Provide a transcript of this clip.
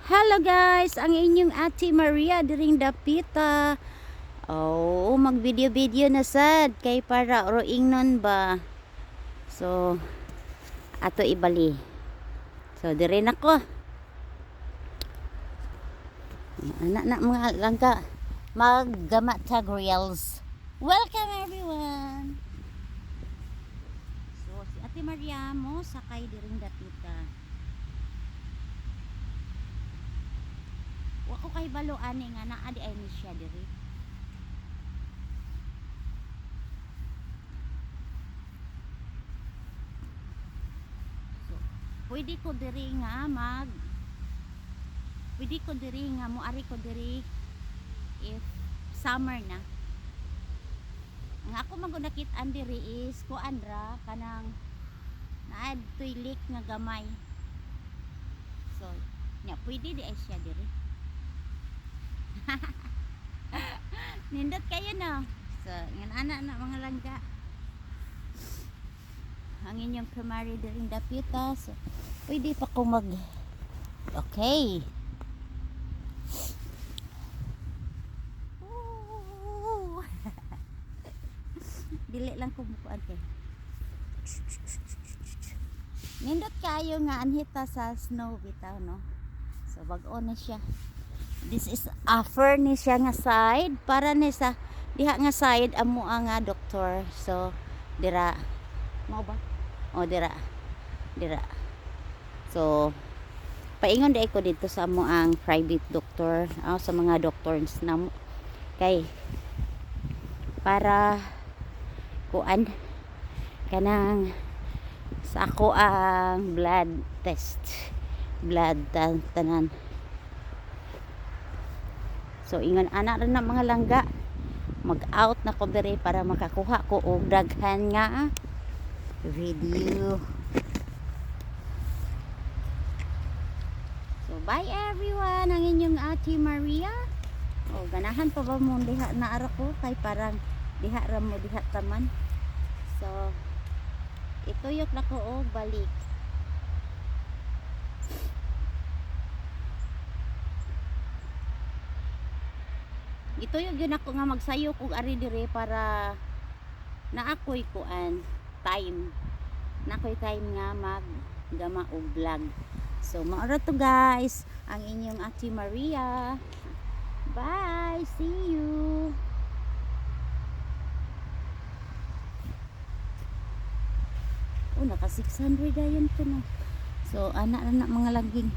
Hello guys, ang inyong Ate Maria diring dapita. Oh, mag-video-video na sad kay para roing nun ba. So, ato ibali. So, dire na ko. Anak na mga langka. Maggamat tag reels. Welcome everyone. So, si Ate Maria mo sakay diring dapita. Wa ko kay balo ani nga naa di ay ni siya diri. So, pwede ko diri nga moari ko diri if summer na. Ang ako magunakit-an diri is kuan ra kanang naad toy lake nga gamay. So, nya pwede di ay siya diri. Nindot kayo no. So, ngan ana na mga langga. Ang inyong kumari diring dapita. So, pwede pa ko mag okay. Dili lang ko bukuan kay. Nindot kayo nga anhita sa snow bitaw no. So, bag-o na siya. This is offer ni siya nga side para ni sa diha nga side amo nga doktor. So dira mao ba? O dira. So paingon di ko dito sa amo ang private doctor, sa mga doctors na kay para kuan kanang sa ako ang blood test. Tanan. So ingon ana rin na mga langga mag-out na ko diri para makakuha ko og daghan nga video. So bye everyone, ang inyong Ate Maria. O ganahan pa ba mo diha na ara ko kay parang diha ra mo diha taman. So ituyok na ko og balik. Ito yung yun ako nga magsayo kog ari dire para naakoy kuan time. Naakoy time nga maggama og vlog. So maura to guys, ang inyong Ate Maria. Bye, see you. Oh, naka 600 ayan to no. So anak na mga laging